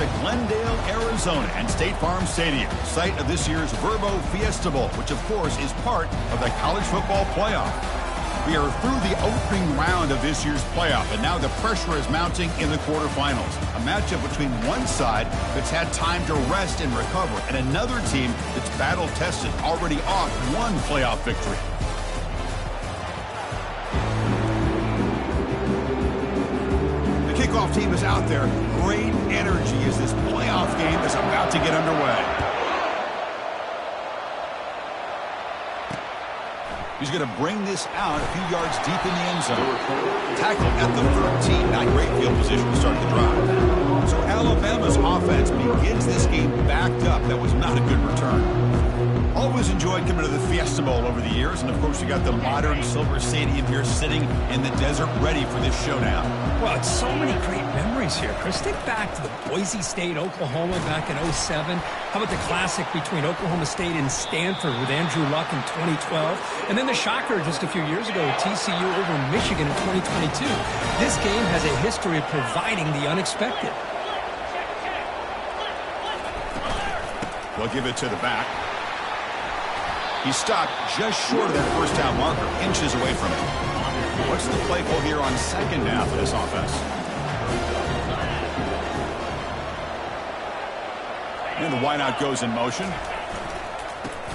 to Glendale, Arizona, and State Farm Stadium, site of this year's Verbo Fiesta Bowl, which, of course, is part of the college football playoff. We are through the opening round of this year's playoff, and now the pressure is mounting in the quarterfinals. A matchup between one side that's had time to rest and recover, and another team that's battle-tested, already off one playoff victory. Kickoff team is out there. Great energy as this playoff game is about to get underway. He's going to bring this out a few yards deep in the end zone. Tackle at the 13. Not great field position to start the drive. So Alabama's offense begins this game backed up. That was not a good return. Always enjoyed coming to the Fiesta Bowl over the years. And, of course, you got the modern Silver Stadium here sitting in the desert ready for this showdown. Well, it's so many great memories here, Chris. Think back to the Boise State, Oklahoma back in 2007. How about the classic between Oklahoma State and Stanford with Andrew Luck in 2012? And then the shocker just a few years ago with TCU over Michigan in 2022. This game has a history of providing the unexpected. They'll give it to the back. He stopped just short of that first down marker, inches away from it. What's the play call here on second down for this offense? And the wideout goes in motion.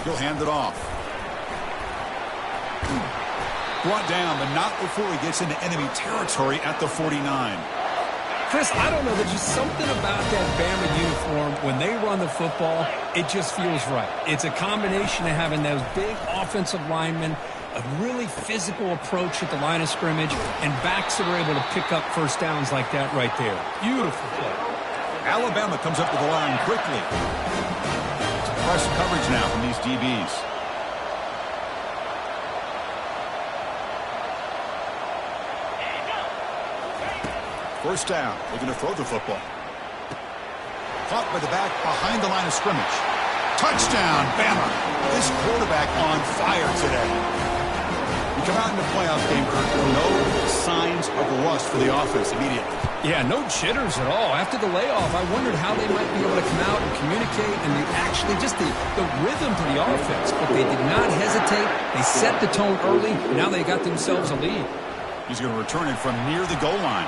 He'll hand it off. Brought down, but not before he gets into enemy territory at the 49. Chris, I don't know. There's just something about that Bama uniform. When they run the football, it just feels right. It's a combination of having those big offensive linemen, a really physical approach at the line of scrimmage, and backs that are able to pick up first downs like that right there. Beautiful play. Alabama comes up to the line quickly. It's press coverage now from these DBs. First down, looking to throw the football. Caught by the back behind the line of scrimmage. Touchdown, Bama. This quarterback on fire today. We come out in the playoff game, Kirk. No signs of rust for the offense immediately. Yeah, no jitters at all. After the layoff, I wondered how they might be able to come out and communicate and actually just the rhythm to the offense. But they did not hesitate. They set the tone early. Now they got themselves a lead. He's going to return it from near the goal line.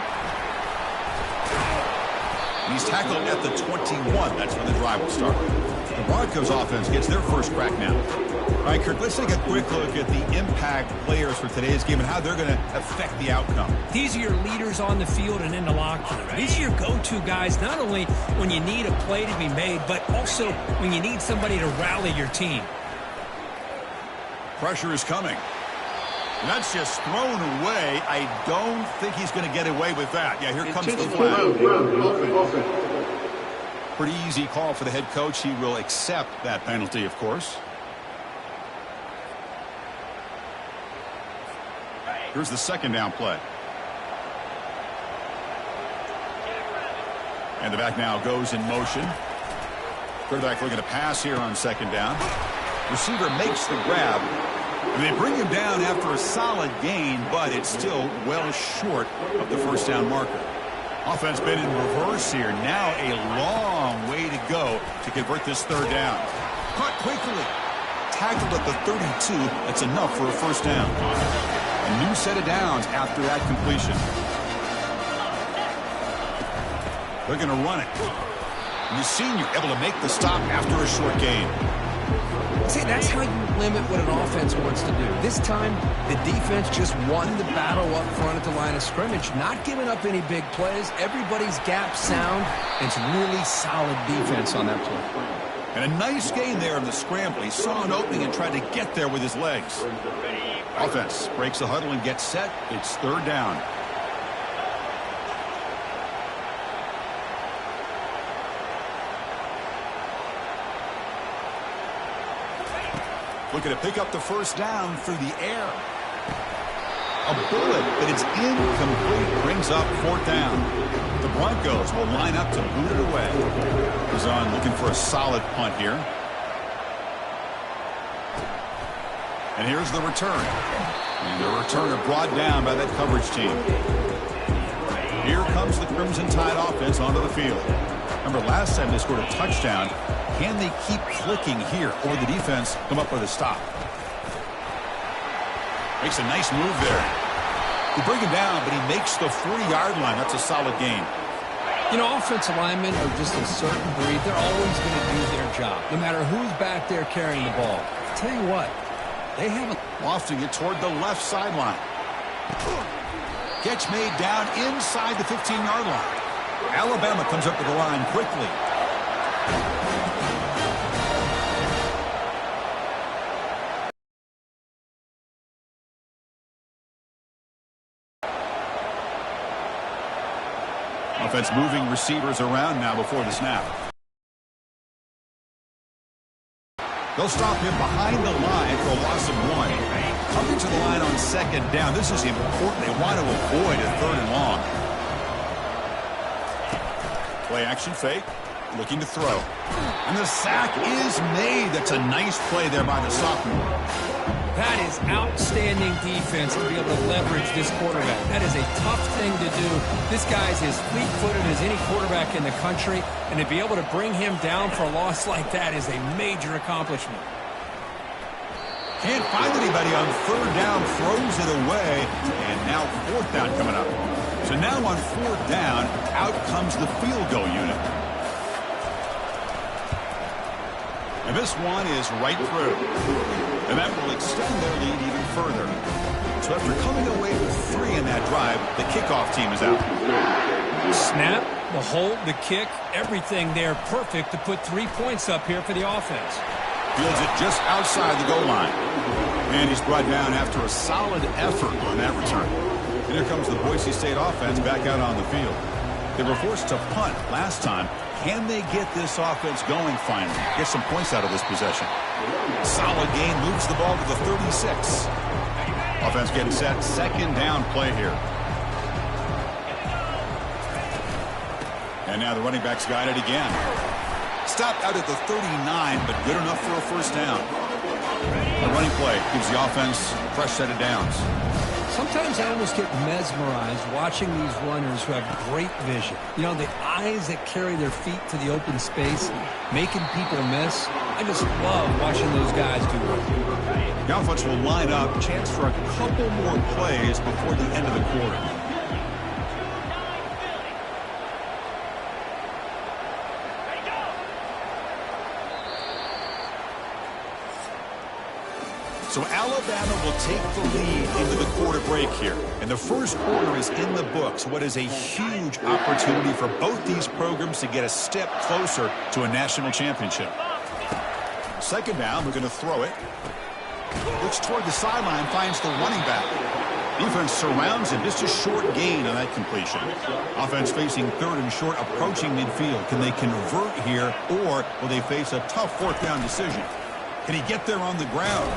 He's tackled at the 21. That's when the drive will start. The Broncos offense gets their first crack now. All right, Kirk, let's take a quick look at the impact players for today's game and how they're going to affect the outcome. These are your leaders on the field and in the locker room. These are your go-to guys, not only when you need a play to be made, but also when you need somebody to rally your team. Pressure is coming. And that's just thrown away. I don't think he's going to get away with that. Yeah, here comes the flag. Pretty easy call for the head coach. He will accept that penalty, of course. Here's the second down play. And the back now goes in motion. Quarterback looking to pass here on second down. Receiver makes the grab. And they bring him down after a solid gain, but it's still well short of the first down marker. Offense been in reverse here. Now a long way to go to convert this third down. Caught quickly. Tackled at the 32. That's enough for a first down. A new set of downs after that completion. They're going to run it. And the senior able to make the stop after a short gain. See, that's how you limit what an offense wants to do. This time, the defense just won the battle up front at the line of scrimmage, not giving up any big plays. Everybody's gap sound. It's really solid defense on that play. And a nice gain there in the scramble. He saw an opening and tried to get there with his legs. Offense breaks the huddle and gets set. It's third down. Looking to pick up the first down through the air. A bullet, but it's incomplete. Brings up fourth down. The Broncos will line up to boot it away. He's on looking for a solid punt here. And here's the return. And the returner brought down by that coverage team. Here comes the Crimson Tide offense onto the field. Remember, last time they scored a touchdown. Can they keep clicking here, or the defense come up with a stop? Makes a nice move there. They bring him down, but he makes the 40-yard line. That's a solid gain. You know, offensive linemen are just a certain breed. They're always going to do their job, no matter who's back there carrying the ball. I'll tell you what, they haven't. Lofting it toward the left sideline. Catch made down inside the 15-yard line. Alabama comes up to the line quickly. Offense moving receivers around now before the snap. They'll stop him behind the line for a loss of 1. Coming to the line on second down. This is important. They want to avoid a 3rd and long. Play action fake. Looking to throw. And the sack is made. That's a nice play there by the sophomore. That is outstanding defense to be able to leverage this quarterback. That is a tough thing to do. This guy's as fleet-footed as any quarterback in the country, and to be able to bring him down for a loss like that is a major accomplishment. Can't find anybody on 3rd down, throws it away, and now 4th down coming up. So now on 4th down, out comes the field goal unit. And this one is right through. And that will extend their lead even further. So after coming away with 3 in that drive, the kickoff team is out. Snap, the hold, the kick, everything there perfect to put 3 points up here for the offense. Fields it just outside the goal line. And he's brought down after a solid effort on that return. And here comes the Boise State offense back out on the field. They were forced to punt last time. Can they get this offense going finally? Get some points out of this possession. Solid gain, moves the ball to the 36. Offense getting set. 2nd down play here. And now the running back's got it again. Stopped out at the 39, but good enough for a 1st down. The running play gives the offense a fresh set of downs. Sometimes I almost get mesmerized watching these runners who have great vision. You know, the eyes that carry their feet to the open space, making people miss. I just love watching those guys do it. The offense will line up. Chance for a couple more plays before the end of the quarter. So Alabama will take the lead into the quarter break here. And the first quarter is in the books. What is a huge opportunity for both these programs to get a step closer to a national championship. 2nd down, we're going to throw it. Looks toward the sideline, finds the running back. Defense surrounds him. Just a short gain on that completion. Offense facing 3rd and short, approaching midfield. Can they convert here, or will they face a tough 4th down decision? Can he get there on the ground?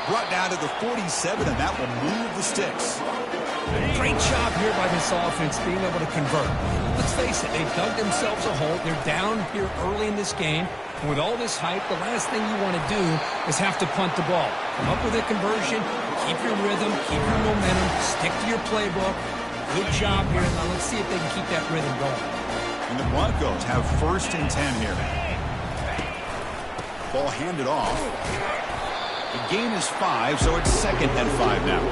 Brought down to the 47, and that will move the sticks. Great job here by this offense being able to convert. Let's face it, they've dug themselves a hole. They're down here early in this game. And with all this hype, the last thing you want to do is have to punt the ball. Come up with a conversion, keep your rhythm, keep your momentum, stick to your playbook. Good job here. Now let's see if they can keep that rhythm going. And the Broncos have 1st and 10 here. Ball handed off. The gain is 5, so it's 2nd and 5 now.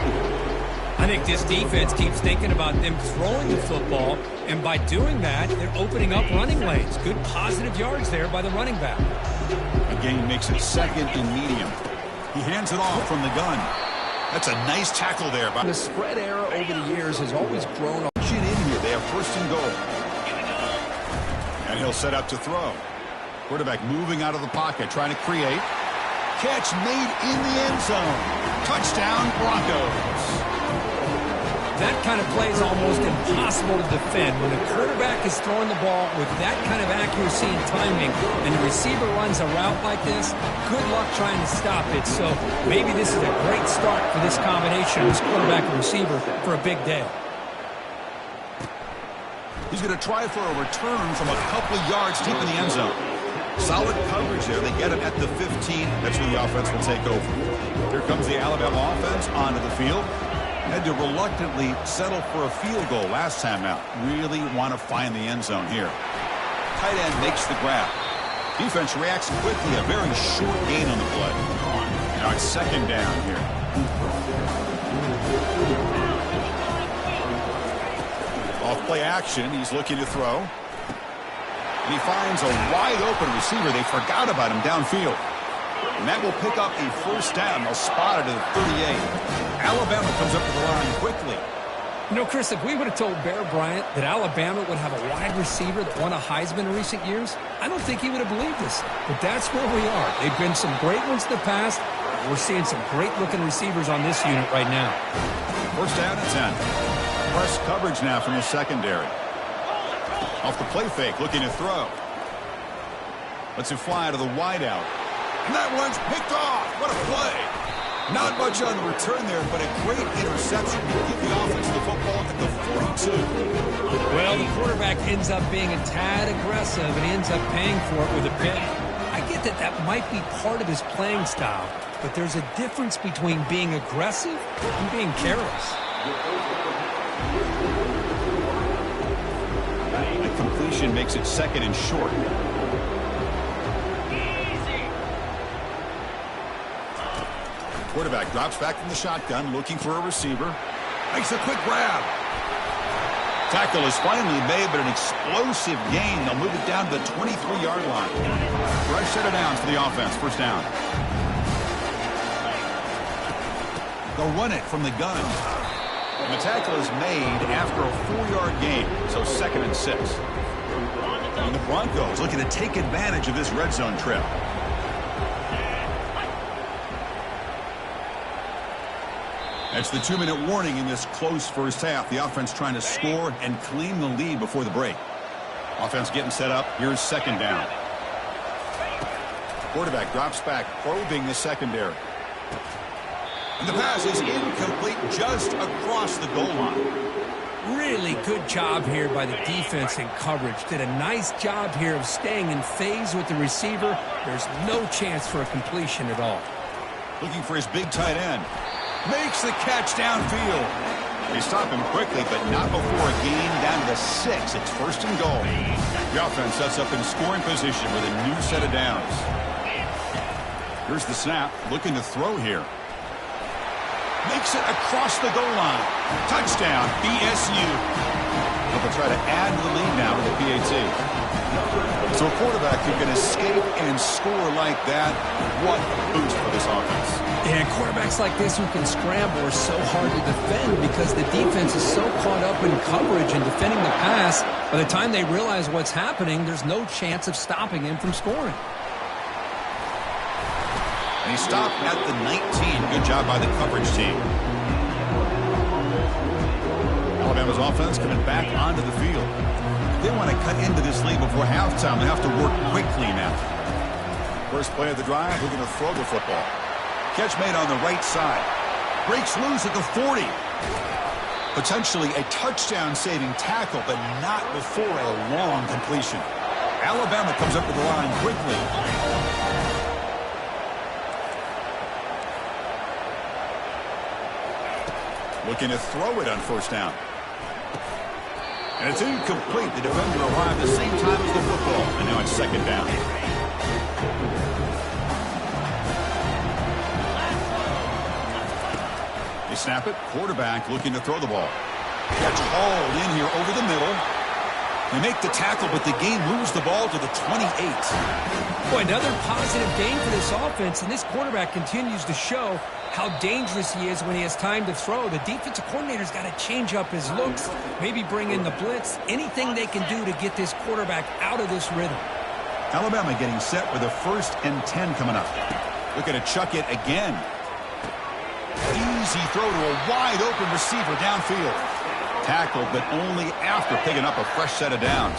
I think this defense keeps thinking about them throwing the football, and by doing that, they're opening up running lanes. Good positive yards there by the running back. The gain makes it 2nd and medium. He hands it off from the gun. That's a nice tackle there. The spread era over the years has always grown. In here, they have 1st and goal. And he'll set up to throw. Quarterback moving out of the pocket, trying to create. Catch made in the end zone. Touchdown, Broncos. That kind of play is almost impossible to defend. When a quarterback is throwing the ball with that kind of accuracy and timing, and the receiver runs a route like this, good luck trying to stop it. So maybe this is a great start for this combination, this quarterback and receiver, for a big day. He's going to try for a return from a couple of yards deep in the end zone. Solid coverage there. They get him at the 15. That's where the offense will take over. Here comes the Alabama offense onto the field. Had to reluctantly settle for a field goal last time out. Really want to find the end zone here. tight end makes the grab. Defense reacts quickly. A very short gain on the play. Now it's second down here. Off play action. He's looking to throw. And he finds a wide open receiver. They forgot about him downfield. And that will pick up a first down. They'll spot it at the 38. Alabama comes up to the line quickly. You know, Chris, if we would have told Bear Bryant that Alabama would have a wide receiver that won a Heisman in recent years, I don't think he would have believed us. But that's where we are. They've been some great ones in the past. We're seeing some great-looking receivers on this unit right now. First down and 10. Press coverage now from the secondary. Off the play fake, looking to throw. Lets it fly to the wideout. And that one's picked off. What a play. Not much on the return there, but a great interception to give the offense the football at the 42. Well, the quarterback ends up being a tad aggressive and he ends up paying for it with a pick. I get that that might be part of his playing style, but there's a difference between being aggressive and being careless. A completion makes it second and short. Quarterback drops back from the shotgun, looking for a receiver. Makes a quick grab. Tackle is finally made, but an explosive gain. They'll move it down to the 23-yard line. Fresh set of downs for the offense. First down. They'll run it from the gun. And the tackle is made after a 4-yard gain, so second and 6. And the Broncos looking to take advantage of this red zone trip. That's the 2-minute warning in this close first half. The offense trying to score and claim the lead before the break. Offense getting set up. Here's second down. Quarterback drops back, probing the secondary. And the pass is incomplete just across the goal line. Really good job here by the defense in coverage. Did a nice job here of staying in phase with the receiver. There's no chance for a completion at all. Looking for his big tight end. Makes the catch downfield. They stop him quickly, but not before a gain down to the 6. It's first and goal. The offense sets up in scoring position with a new set of downs. Here's the snap. Looking to throw here. Makes it across the goal line. Touchdown, BSU. They'll try to add to the lead now with the PAT. So a quarterback who can escape and score like that, what a boost for this offense. And quarterbacks like this who can scramble are so hard to defend because the defense is so caught up in coverage and defending the pass. By the time they realize what's happening, there's no chance of stopping him from scoring. And he stopped at the 19. Good job by the coverage team. Alabama's offense coming back onto the field. They want to cut into this lead before halftime. They have to work quickly now. First play of the drive, we're going to throw the football. Catch made on the right side. Breaks loose at the 40. Potentially a touchdown-saving tackle, but not before a long completion. Alabama comes up to the line quickly. Looking to throw it on first down. And it's incomplete. The defender arrived the same time as the football. And now it's second down. They snap it. Quarterback looking to throw the ball. Gets hauled in here over the middle. They make the tackle, but the game moves the ball to the 28. Boy, another positive gain for this offense, and this quarterback continues to show how dangerous he is when he has time to throw. The defensive coordinator's got to change up his looks, maybe bring in the blitz, anything they can do to get this quarterback out of this rhythm. Alabama getting set with a 1st and 10 coming up. Looking to chuck it again. Easy throw to a wide open receiver downfield. Tackled, but only after picking up a fresh set of downs.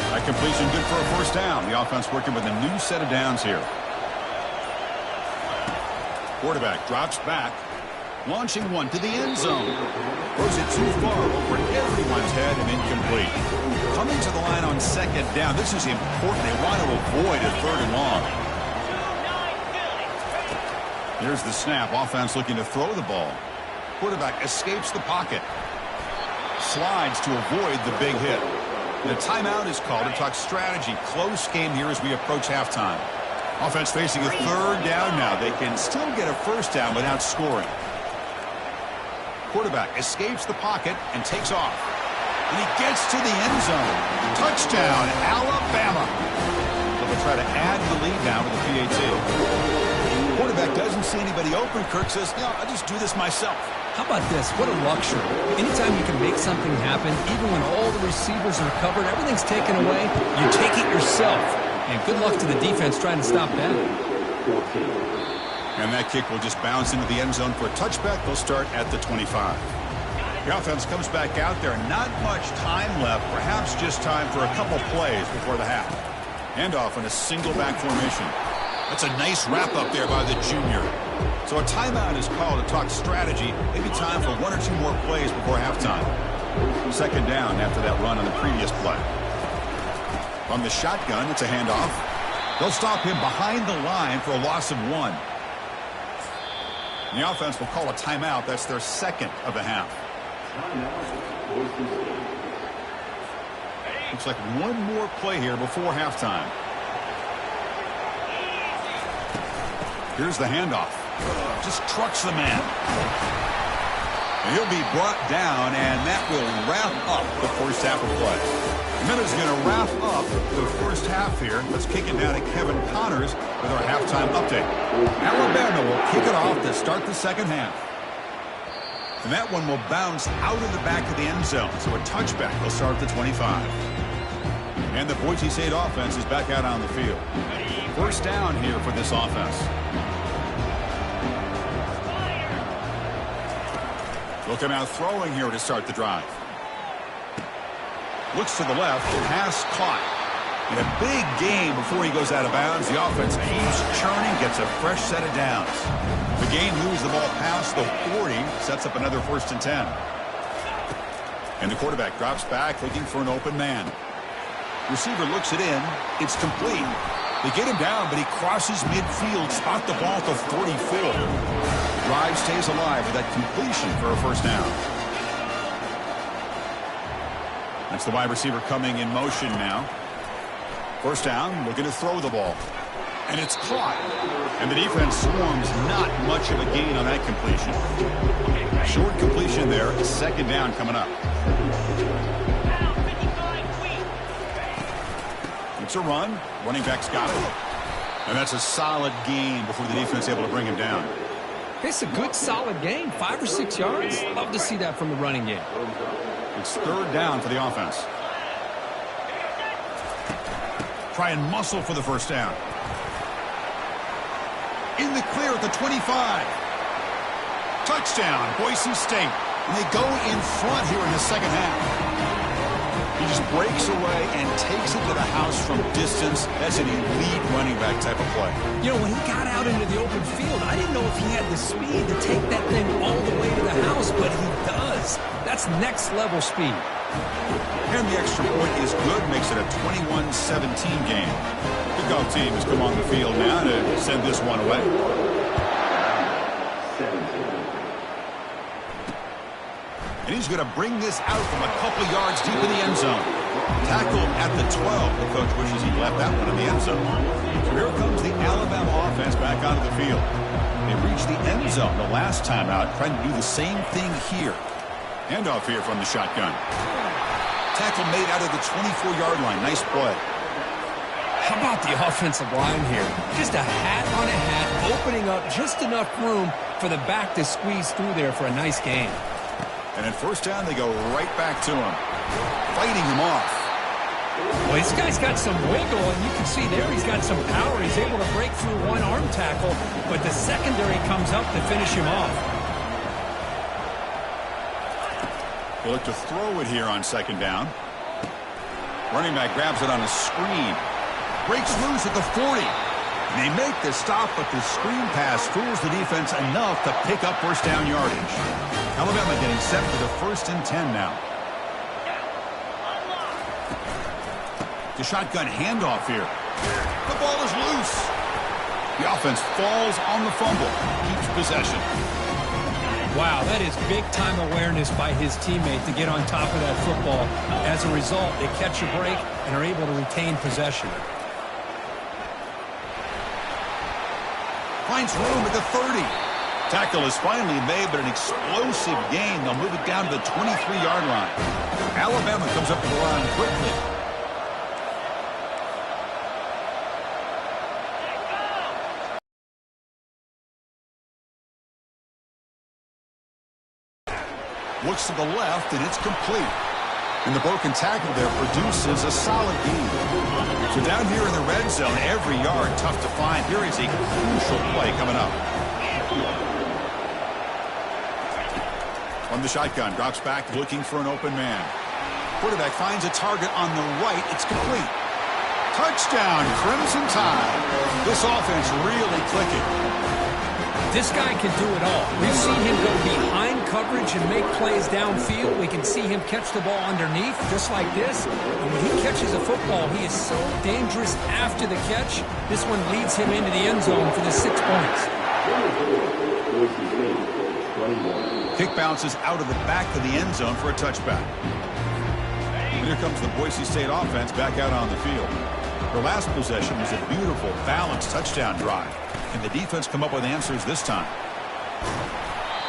That completion good for a first down. The offense working with a new set of downs here. Quarterback drops back. Launching one to the end zone. Throws it too far over everyone's head and incomplete. Coming to the line on second down. This is important. They want to avoid a 3rd and long. Here's the snap. Offense looking to throw the ball. Quarterback escapes the pocket. Slides to avoid the big hit. And a timeout is called to talk strategy. Close game here as we approach halftime. Offense facing a third down now. They can still get a first down without scoring. Quarterback escapes the pocket and takes off. And he gets to the end zone. Touchdown, Alabama. So they'll try to add the lead now with the PAT. Quarterback doesn't see anybody open. Kirk says, no, I'll just do this myself. How about this? What a luxury. Anytime you can make something happen, even when all the receivers are covered, everything's taken away, you take it yourself. And good luck to the defense trying to stop that. And that kick will just bounce into the end zone for a touchback. They'll start at the 25. The offense comes back out there. Not much time left. Perhaps just time for a couple plays before the half. Handoff in a single back formation. That's a nice wrap up there by the junior. So a timeout is called to talk strategy. Maybe time for one or two more plays before halftime. Second down after that run on the previous play. From the shotgun, it's a handoff. They'll stop him behind the line for a loss of 1. And the offense will call a timeout. That's their second of the half. Looks like one more play here before halftime. Here's the handoff. Just trucks the man. And he'll be brought down, and that will wrap up the first half of play. And then it's going to wrap up the first half here. Let's kick it down to Kevin Connors with our halftime update. Alabama will kick it off to start the second half. And that one will bounce out of the back of the end zone. So a touchback will start at the 25. And the Boise State offense is back out on the field. First down here for this offense. They'll come out throwing here to start the drive. Looks to the left. Pass caught. In a big game before he goes out of bounds. The offense keeps churning. Gets a fresh set of downs. The game moves the ball past the 40. Sets up another 1st and 10. And the quarterback drops back looking for an open man. Receiver looks it in. It's complete. They get him down, but he crosses midfield. Spot the ball to 44. The drive stays alive with that completion for a first down. That's the wide receiver coming in motion now. First down, looking to throw the ball. And it's caught. And the defense swarms. Not much of a gain on that completion. Short completion there. Second down coming up. It's a run. Running back's got it. And that's a solid gain before the defense is able to bring him down. It's a good, solid gain. 5 or 6 yards. Love to see that from the running game. It's third down for the offense. Try and muscle for the first down. In the clear at the 25. Touchdown, Boise State. And they go in front here in the second half. He just breaks away and takes it to the house from distance. That's an elite running back type of play. You know, when he got out into the open field, I didn't know if he had the speed to take that thing all the way to the house, but he does. That's next level speed. And the extra point is good. Makes it a 21-17 game. The golf team has come on the field now to send this one away. And he's going to bring this out from a couple yards deep in the end zone. Tackle at the 12. The coach wishes he left that one in the end zone. So here comes the Alabama offense back onto the field. They reached the end zone the last time out, trying to do the same thing here. Handoff here from the shotgun. Tackle made out of the 24-yard line. Nice play. How about the offensive line here? Just a hat on a hat, opening up just enough room for the back to squeeze through there for a nice gain. And at first down, they go right back to him, fighting him off. Well, this guy's got some wiggle, and you can see there he's got some power. He's able to break through one arm tackle, but the secondary comes up to finish him off. They look to throw it here on second down. Running back grabs it on a screen. Breaks loose at the 40. And they make the stop, but the screen pass fools the defense enough to pick up first down yardage. Alabama getting set for the 1st and 10 now. The shotgun handoff here. The ball is loose. The offense falls on the fumble. Keeps possession. Wow, that is big-time awareness by his teammate to get on top of that football. As a result, they catch a break and are able to retain possession. Finds room at the 30. Tackle is finally made, but an explosive gain. They'll move it down to the 23-yard line. Alabama comes up to the line quickly. Looks to the left, and it's complete. And the broken tackle there produces a solid gain. So down here in the red zone, every yard tough to find. Here is a crucial play coming up. From the shotgun, drops back looking for an open man. Quarterback finds a target on the right. It's complete. Touchdown, Crimson Tide. This offense really clicking. This guy can do it all. We've seen him go behind coverage and make plays downfield. We can see him catch the ball underneath, just like this. And when he catches a football, he is so dangerous after the catch. This one leads him into the end zone for the 6 points. Kick bounces out of the back of the end zone for a touchback. And here comes the Boise State offense back out on the field. Their last possession was a beautiful, balanced touchdown drive. And the defense come up with answers this time.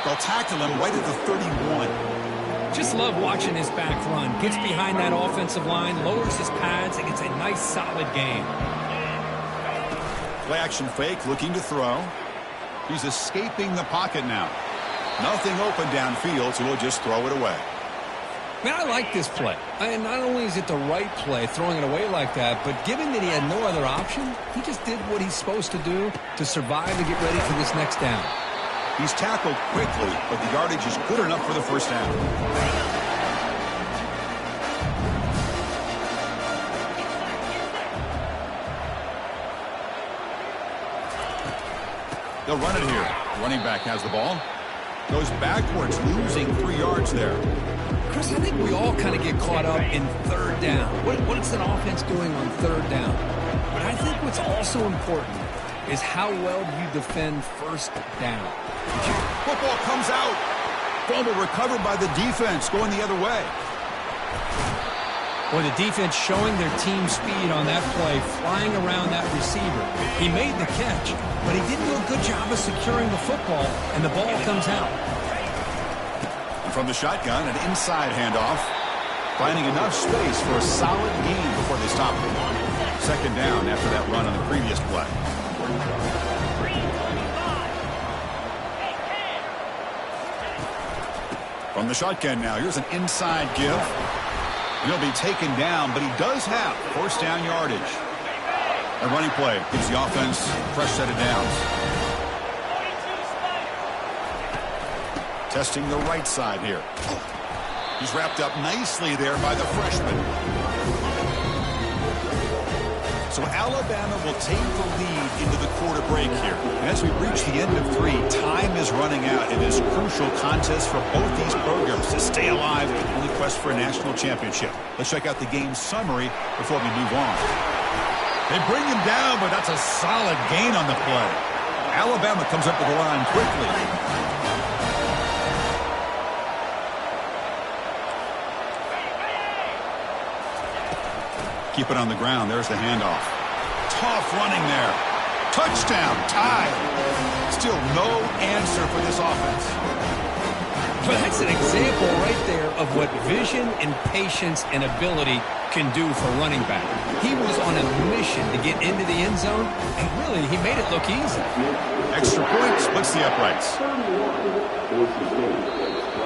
They'll tackle him right at the 31. Just love watching his back run. Gets behind that offensive line, lowers his pads, and gets a nice, solid gain. Play action fake, looking to throw. He's escaping the pocket now. Nothing open downfield, so he'll just throw it away. Man, I like this play. And not only is it the right play, throwing it away like that, but given that he had no other option, he just did what he's supposed to do to survive and get ready for this next down. He's tackled quickly, but the yardage is good enough for the first down. They'll run it here. Running back has the ball. Goes backwards, losing 3 yards there. Chris, I think we all kind of get caught up in third down. What's an offense doing on third down? But I think what's also important is how well do you defend first down. Football comes out. Fumble recovered by the defense, going the other way. Or the defense showing their team speed on that play, flying around that receiver. He made the catch, but he didn't do a good job of securing the football, and the ball comes out. From the shotgun, an inside handoff. Finding enough space for a solid gain before they stop him. Second down after that run on the previous play. From the shotgun now, here's an inside give. He'll be taken down, but he does have first down yardage. A running play gives the offense a fresh set of downs. Testing the right side here. He's wrapped up nicely there by the freshman. So Alabama will take the lead into the quarter break here. And as we reach the end of 3, time is running out. It is a crucial contest for both these programs to stay alive in the quest for a national championship. Let's check out the game summary before we move on. They bring him down, but that's a solid gain on the play. Alabama comes up to the line quickly. Keep it on the ground. There's the handoff. Tough running there. Touchdown. Tide. Still no answer for this offense. But that's an example right there of what vision and patience and ability can do for running back. He was on a mission to get into the end zone, and really, he made it look easy. Extra point splits the uprights.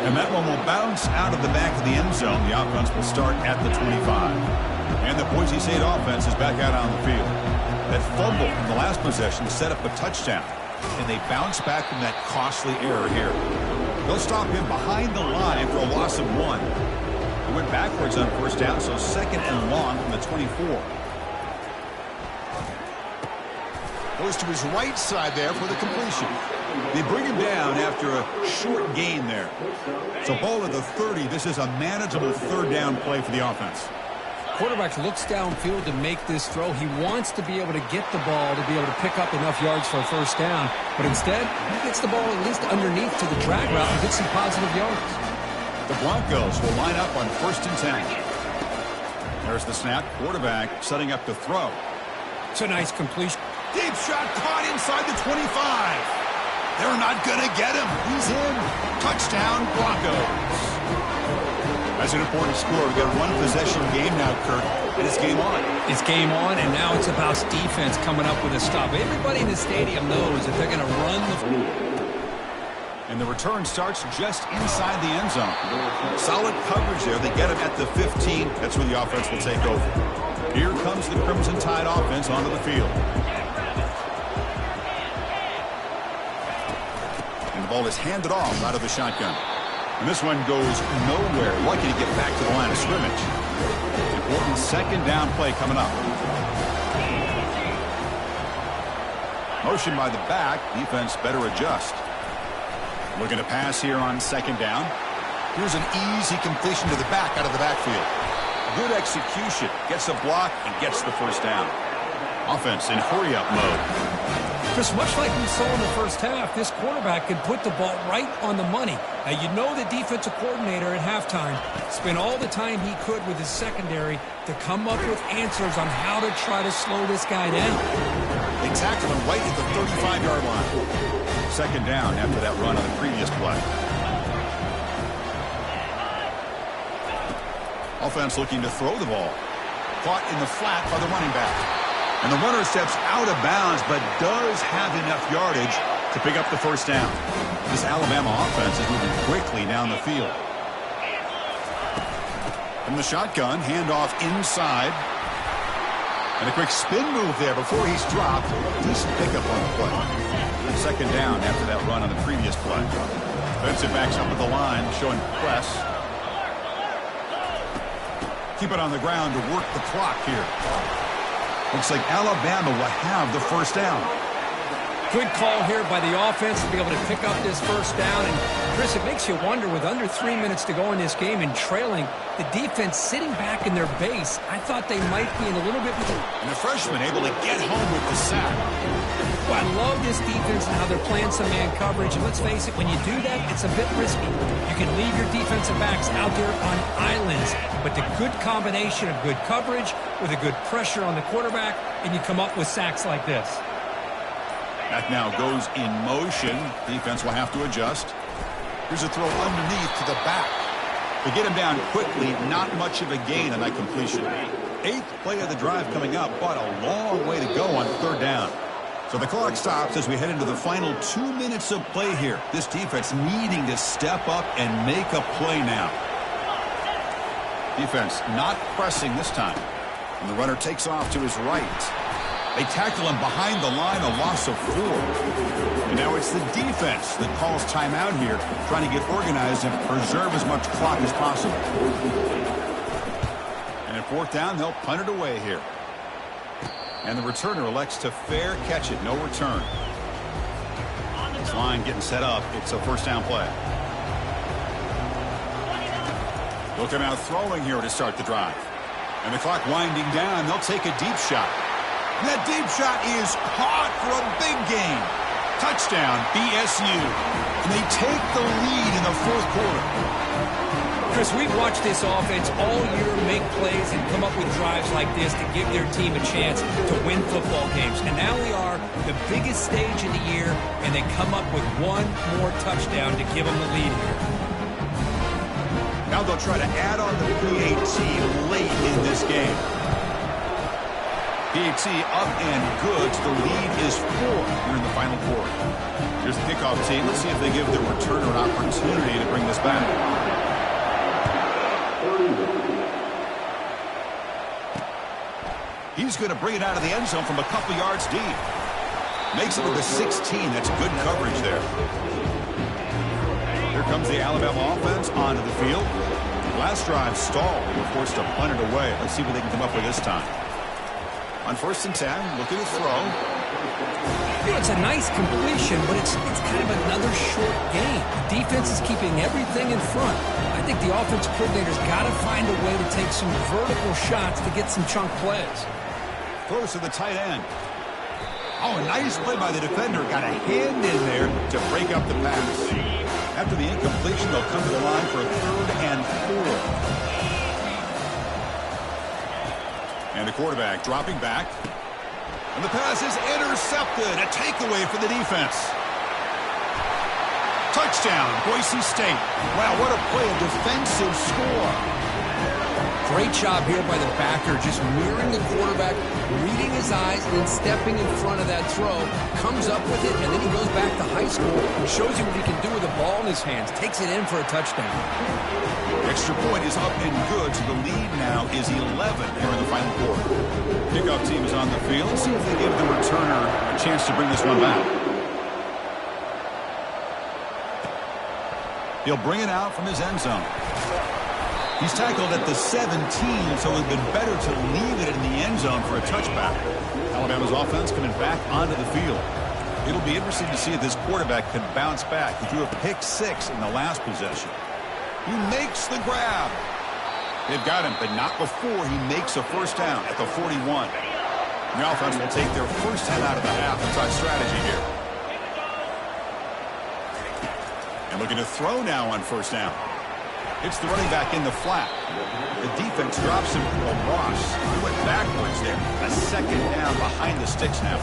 And that one will bounce out of the back of the end zone. The offense will start at the 25. And the Boise State offense is back out on the field. That fumble in the last possession set up a touchdown. And they bounce back from that costly error here. They'll stop him behind the line for a loss of 1. He went backwards on first down, so second and long from the 24. Goes to his right side there for the completion. They bring him down after a short gain there. So ball at the 30. This is a manageable third down play for the offense. quarterback looks downfield to make this throw. He wants to be able to get the ball to be able to pick up enough yards for a first down. But instead, he gets the ball at least underneath to the drag route and gets some positive yards. The Broncos will line up on 1st and 10. There's the snap. Quarterback setting up to throw. It's a nice completion. Deep shot caught inside the 25. They're not going to get him. He's in. Touchdown, Broncos. That's an important score. We've got a one-possession game now, Kirk, and it's game on. It's game on, and now it's about defense coming up with a stop. Everybody in the stadium knows that they're going to run the floor. And the return starts just inside the end zone. Solid coverage there. They get him at the 15. That's where the offense will take over. Here comes the Crimson Tide offense onto the field. And the ball is handed off out of the shotgun. And this one goes nowhere. Lucky to get back to the line of scrimmage. Important second down play coming up. Motion by the back. Defense better adjust. Looking to pass here on second down. Here's an easy completion to the back out of the backfield. Good execution. Gets a block and gets the first down. Offense in hurry-up mode. Just much like we saw in the first half, this quarterback can put the ball right on the money. Now, you know the defensive coordinator at halftime spent all the time he could with his secondary to come up with answers on how to try to slow this guy down. They tackle him right at the 35-yard line. Second down after that run on the previous play. Offense looking to throw the ball. Caught in the flat by the running back. And the runner steps out of bounds, but does have enough yardage to pick up the first down. This Alabama offense is moving quickly down the field. From the shotgun, handoff inside. And a quick spin move there before he's dropped. Decent pickup on the play. Second down after that run on the previous play. Defensive backs up at the line, showing press. Keep it on the ground to work the clock here. Looks like Alabama will have the first down. Good call here by the offense to be able to pick up this first down. And, Chris, it makes you wonder, with under 3 minutes to go in this game and trailing, the defense sitting back in their base, I thought they might be in a little bit... And the freshman able to get home with the sack. Well, I love this defense and how they're playing some man coverage. And let's face it, when you do that, it's a bit risky. You can leave your defensive backs out there on islands. But the good combination of good coverage with a good pressure on the quarterback, and you come up with sacks like this. That now goes in motion. Defense will have to adjust. Here's a throw underneath to the back. To get him down quickly, not much of a gain on that completion. 8th play of the drive coming up, but a long way to go on third down. So the clock stops as we head into the final 2 minutes of play here. This defense needing to step up and make a play now. Defense not pressing this time. And the runner takes off to his right. They tackle him behind the line, a loss of 4. And now it's the defense that calls timeout here, trying to get organized and preserve as much clock as possible. And at fourth down, they'll punt it away here. And the returner elects to fair catch it, no return. This line getting set up. It's a first down play. They'll come out throwing here to start the drive. And the clock winding down, they'll take a deep shot. And that deep shot is caught for a big gain. Touchdown, BSU. And they take the lead in the fourth quarter. Chris, we've watched this offense all year make plays and come up with drives like this to give their team a chance to win football games. And now we are the biggest stage of the year, and they come up with one more touchdown to give them the lead here. Now they'll try to add on the PAT late in this game. PAT up and good. The lead is 4 here in the final quarter. Here's the kickoff team. Let's see if they give the returner an opportunity to bring this back. He's going to bring it out of the end zone from a couple yards deep. Makes it to the 16. That's good coverage there. Here comes the Alabama offense onto the field. Last drive stalled. They were forced to punt it away. Let's see what they can come up with this time. On 1st and 10, looking to throw. You know, it's a nice completion, but it's kind of another short game. The defense is keeping everything in front. I think the offensive coordinator's got to find a way to take some vertical shots to get some chunk plays. Throws to the tight end. Oh, nice play by the defender. Got a hand in there to break up the pass. After the incompletion, they'll come to the line for a 3rd and 4. And the quarterback dropping back. And the pass is intercepted. A takeaway for the defense. Touchdown, Boise State. Wow, what a play, a defensive score. Great job here by the backer, just mirroring the quarterback, reading his eyes, and then stepping in front of that throw. Comes up with it, and then he goes back to high school and shows you what he can do with the ball in his hands. Takes it in for a touchdown. Extra point is up and good, so the lead now is 11 here in the final quarter. Kickoff team is on the field. See if they give the returner a chance to bring this one back. He'll bring it out from his end zone. He's tackled at the 17, so it would have been better to leave it in the end zone for a touchback. Alabama's offense coming back onto the field. It'll be interesting to see if this quarterback can bounce back. He threw a pick-6 in the last possession. He makes the grab. They've got him, but not before he makes a first down at the 41. The offense will take their first 10 out of the half. That's our strategy here. And looking to throw now on first down. It's the running back in the flat. The defense drops him. Ross, he went backwards there. A 2nd down behind the sticks now.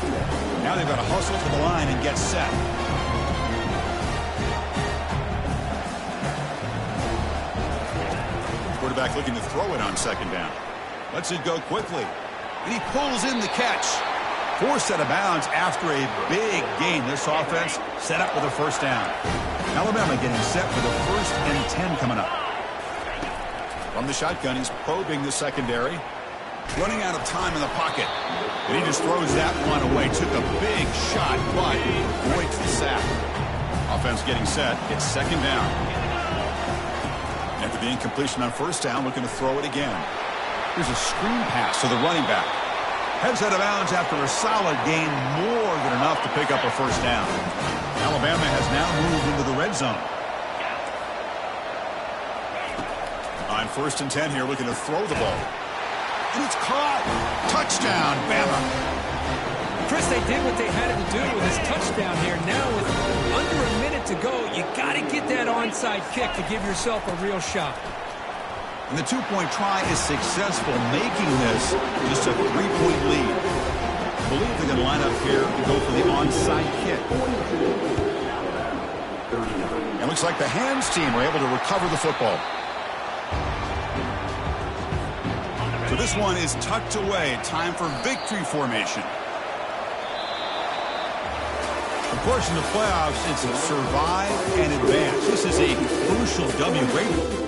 Now they've got to hustle to the line and get set. Quarterback looking to throw it on 2nd down. Lets it go quickly. And he pulls in the catch. Forced out of bounds after a big gain. This offense set up with a first down. Alabama getting set for the 1st and 10 coming up. From the shotgun, he's probing the secondary. Running out of time in the pocket. And he just throws that one away. Took a big shot, but avoids the sack. Offense getting set. It's 2nd down. After the incompletion on first down, looking to throw it again. Here's a screen pass to the running back. Heads out of bounds after a solid gain, more than enough to pick up a first down. Alabama has now moved into the red zone. On 1st and 10 here, looking to throw the ball. And it's caught. Touchdown, Bama. Chris, they did what they had to do with this touchdown here. Now with under a minute to go, you got to get that onside kick to give yourself a real shot. And the 2-point try is successful, making this just a 3-point lead. I believe they're going to line up here and go for the onside kick. It looks like the hands team are able to recover the football. So this one is tucked away. Time for victory formation. Of course, in the playoffs, it's survive and advance. This is a crucial W. Great